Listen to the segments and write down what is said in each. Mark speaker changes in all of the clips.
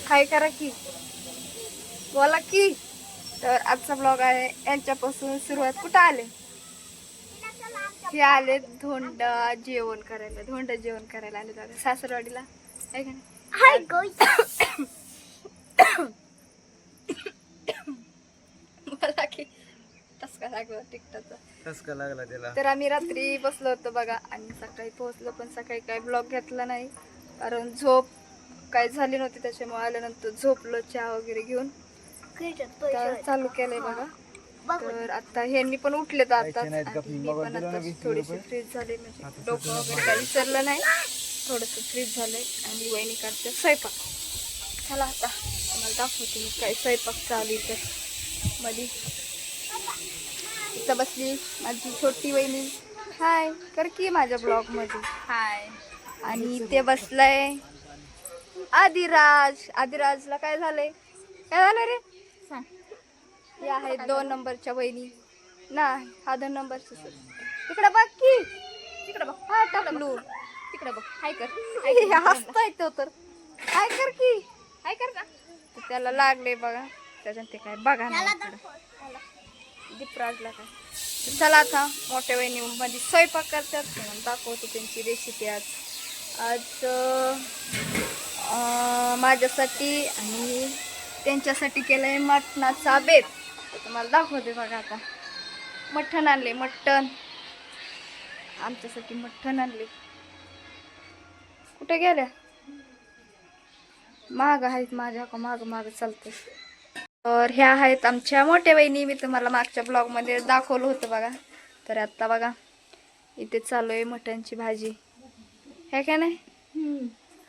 Speaker 1: हाय करा की, बोला की. तर आजचा ब्लॉग आहे यांच्यापासून सुरुवात. कुठं आले? हे आले धोंडा जेवण करायला. धोंडा जेवण करायला आले दादा सासरवाडीला. आहे का नाही? मला की टसका लागला टिकटाचा.
Speaker 2: टसका लागला त्याला.
Speaker 1: तर आम्ही रात्री बसलो होतो बघा आणि सकाळी पोहोचलो, पण सकाळी काय ब्लॉग घेतला नाही कारण झोप काय झाली नव्हती. त्याच्यामुळे आल्यानंतर झोपलो चहा वगैरे घेऊन. तर चालू केलंय बघा. तर आता ह्यांनी पण उठलेत आता आणि मी पण आता थोडीशी फ्रीज झाले, म्हणजे डोकं वगैरे काही विसरलं नाही, थोडंसं फ्रीज झालंय. आणि वहिनी करते स्वयंपाक. चला आता तुम्हाला दाखवते मी काय स्वयंपाक चालू इथं मध्ये. इथं बसली माझी छोटी वहिनी. हाय कर की माझ्या ब्लॉग मध्ये हाय. आणि ते बसलाय आदिराज. आदिराजला काय झालंय? काय झालं रे सांग. हे आहेत 2 नंबरच्या वहिनी ना. हा 2 नंबरच. तिकडे बघ की, तिकडे बघ. हा टाकलू तिकडे बघ. हाय कर. हसताय तो तर. हाय कर की, हाय कर ना. त्याला लागले बघा त्याच्यात ते काय बघा ना. दीपराजला काय. चला आता मोठ्या वहिनी मध्ये स्वयंपाक करतात, दाखवतो त्यांची रेसिपी. आज माझ्यासाठी आणि त्यांच्यासाठी केलंय मटणाचा बेत. तुम्हाला दाखवते बघा. आता मटण आणले, मटण आमच्यासाठी मटण आणले. कुठे गेल्या? माग आहेत माझ्या, माग माग चालते. तर ह्या आहेत आमच्या मोठ्या वहिनी. मी तुम्हाला मागच्या ब्लॉग मध्ये दाखवलं होतं बघा. तर आता बघा इथे चालू आहे मटणची भाजी. हे काय नाही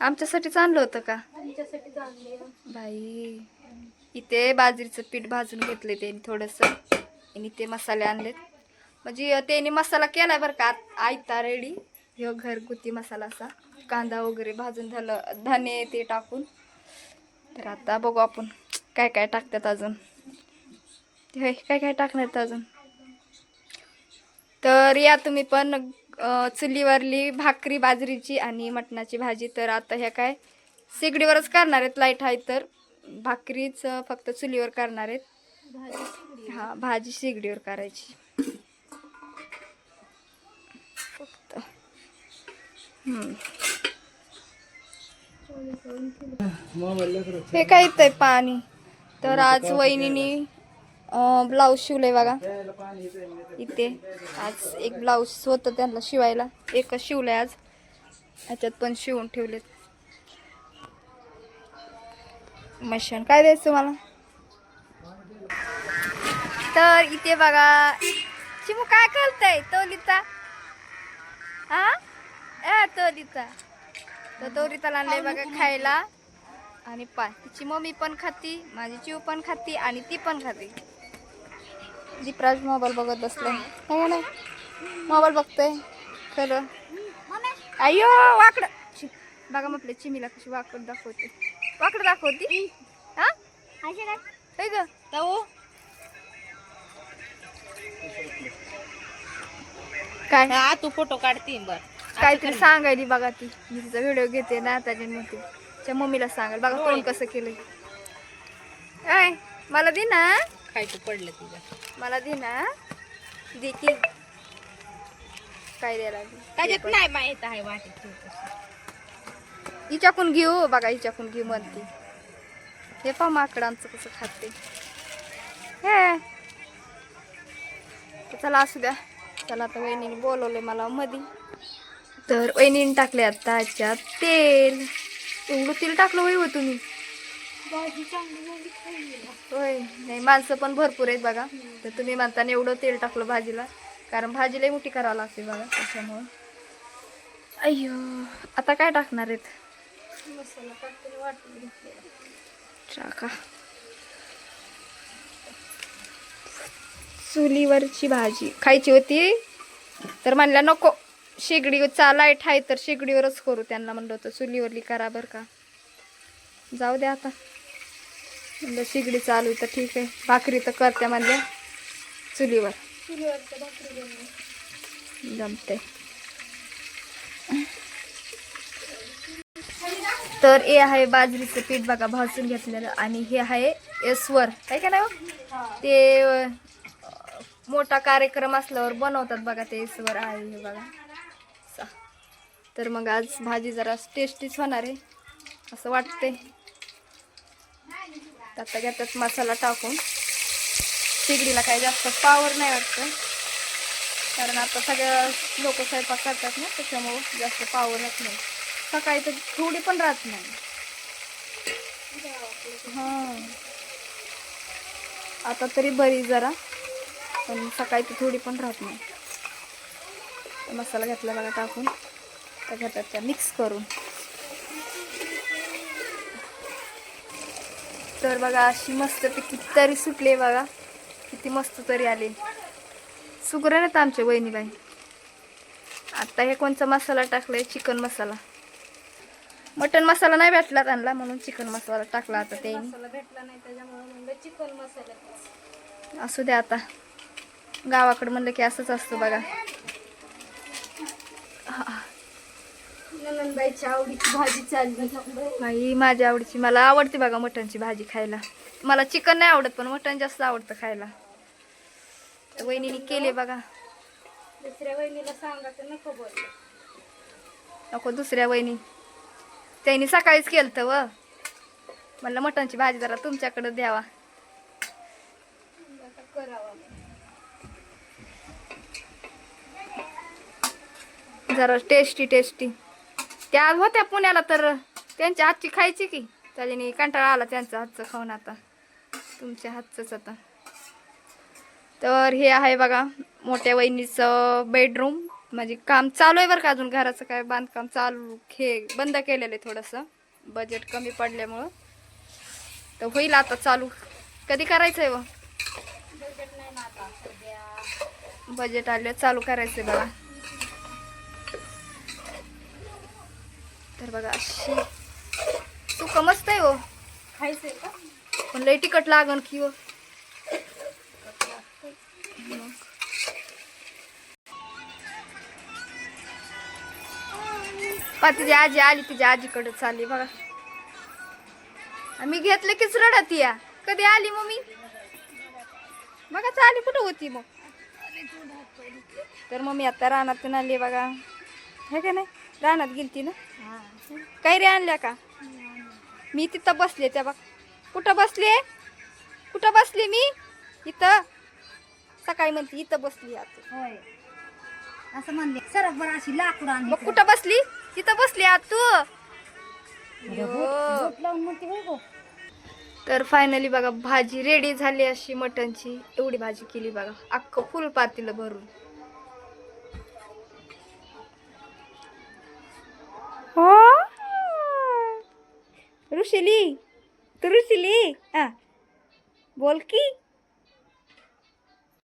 Speaker 1: आमच्यासाठीच आणलं होतं का? बाई इथे बाजरीचं पीठ भाजून घेतले त्यांनी थोडंसं, आणि ते मसाले आणलेत. म्हणजे त्यांनी मसाला केलाय बरं का आयता रेडी. ह्यो घरगुती मसाला असा, कांदा वगैरे भाजून झालं, धने ते टाकून. तर आता बघू आपण काय काय टाकतात अजून. ते काय काय टाकणार अजून. तर या तुम्ही पण चुलीवरली भाकरी बाजरीची आणि मटणाची भाजी. तर आता ह्या काय शेगडीवरच करणार आहेत. लाईट आहे तर भाकरीच फक्त चुलीवर करणार आहेत. हा भाजी शेगडीवर करायची फक्त. हे काय येतंय पाणी. तर आज वहिनीनी ब्लाऊज शिवलंय बघा इथे. आज एक ब्लाऊज होतं त्यांना शिवायला, एकच शिवलंय आज. ह्याच्यात पण शिवून ठेवलेत. मशीन काय द्यायचं मला. तर इथे बघा चिमू काय करताय तोलिता. हा तोलिता. तर तोलिताला आणलंय बघा खायला. आणि पाय तिची मम्मी पण खाती, माझी चिव पण खाती आणि ती पण खाती. दीपराज मोबाईल बघत बसलाय. काय नाही मोबाईल बघतोय खरं. अय्यो वाकड बघा म्हटलं चिमीला कशी वाकड दाखवते. वाकड दाखवती. हा काय ग काय
Speaker 3: तू फोटो काढते बर.
Speaker 1: काहीतरी सांगायली बघा. ती मी तिचा व्हिडिओ घेते ना त्याच्यामध्ये तिच्या मम्मीला सांगाल बघा कोण कसं केलंय. काय मला दे ना.
Speaker 3: खायचं पडलं तुझ्या.
Speaker 1: मला दे ना. दे की काय द्यायला
Speaker 3: त्याच्यात नाही माहित आहे वाटेत.
Speaker 1: हिच्याकून घेऊ बघा, हिच्याकून घेऊ म्हणते. हे पहा माकडांचं कसं खाते. हे चला असू द्या. चला आता वहिनीने बोलवले मला मधी. तर वहिनीने टाकले आता ह्याच्यात तेल. एवढं तेल टाकलं होय हो तुम्ही. होय नाही माणसं पण भरपूर आहेत बघा. तर तुम्ही म्हणताना एवढं तेल टाकलं भाजीला, कारण भाजीला मोठी करावं लागते बघा त्याच्यामुळं. अय्यो आता काय टाकणार आहेत. मसाला टाकते वाटून घेतलेला टाका. चुलीवरची भाजी खायची होती तर म्हणल्या नको, शेगडीचा लाईट आहे तर शेगडीवरच करू. त्यांना म्हणलं होतं चुलीवरली करा बरं का. जाऊ द्या आता म्हणलं शेगडी चालू तर ठीक आहे. भाकरी तर करत्या म्हणल्या चुलीवर जमते. तर हे आहे बाजरीचं पीठ बघा भाजून घेतलेलं आणि हे आहे एसवर काय का नाही हो? ते मोठा कार्यक्रम असल्यावर बनवतात बघा ते एसवर आहे हे बघा. तर मग आज भाजी जरा टेस्टीच होणार आहे असं वाटते. आता घेतात मसाला टाकून. शेगडीला काही जास्त पावर नाही वाटतं कारण आता सगळ्या लोक स्वयंपाक करतात ना त्याच्यामुळं जास्त पावर राहत नाही. सकाळी तर थोडी पण राहत नाही. हां आता तरी बरी जरा पण सकाळी तर थोडी पण राहत नाही. मसाला घेतला बघा टाकून त्या घेतात त्या मिक्स करून. तर बघा अशी मस्तपैकी तरी सुटली बघा किती मस्त तरी आली. सुगरण आहेत आमच्या वहिनीबाई. आता हे कोणचा मसाला टाकलाय चिकन मसाला. मटन मसाला नाही भेटला त्यांना म्हणून चिकन मसाला टाकला. आता ते भेटला नाही त्याच्यामुळे म्हणलं चिकन मसाला असू द्या. आता गावाकडे म्हणलं की असंच असतं बघा. नंदबाईची आवडीची भाजी चालली बाई. माझ्या आवडीची मला आवडते बघा मटनची भाजी खायला. मला चिकन नाही आवडत पण मटन जास्त आवडतं खायला. तर वहिनीने केले बघा. दुसऱ्या वहिनीला सांगा तर नको बोल. नको दुसऱ्या वहिनी त्यांनी सकाळीच केलं तर व म्हणलं मटनची भाजी जरा तुमच्याकडे द्यावा. जरा टेस्टी टेस्टी. त्या होत्या पुण्याला तर त्यांच्या हातची खायची की त्याच्याने कंटाळा आला त्यांचा हातचं खाऊन. आता तुमच्या हातचंच आता. तर हे आहे बघा मोठ्या वहिनीचं बेडरूम. म्हणजे काम चालू आहे बरं का अजून. घराचं काय बांधकाम चालू हे बंद केलेलं आहे थोडंसं बजेट कमी पडल्यामुळं. तर होईल आता चालू. कधी करायचं आहे व बजेट आलं चालू करायचं आहे बघा. तर बघा अशी सुक मस्त आहे हो. खायचंय का पण लई तिखट लागन की हो. तिची आजी आली तिच्या आजीकडे चालली बघा. मी घेतलं कीच रडत या. कधी आली मम्मी बघा चाली कुठं होती मग. तर मम्मी आता रानातून आली बघा. हे का नाही रानात गेलती ना काही रे आणल्या का. मी तिथं बसले त्या बघ. कुठं बसले कुठं बसले मी इथं. सकाळी म्हणते इथं बसली आता
Speaker 2: असं म्हणले सरक बरं अशी लाकूड आणली.
Speaker 1: मग कुठं बसली तिथं बसली आत तू.
Speaker 2: लावून म्हणते होय गो.
Speaker 1: तर फायनली बघा भाजी रेडी झाली अशी मटनची. एवढी भाजी केली बघा अख्खं फुल पातेलं भरून. हो ऋषिली तू ऋषिली हा बोल की.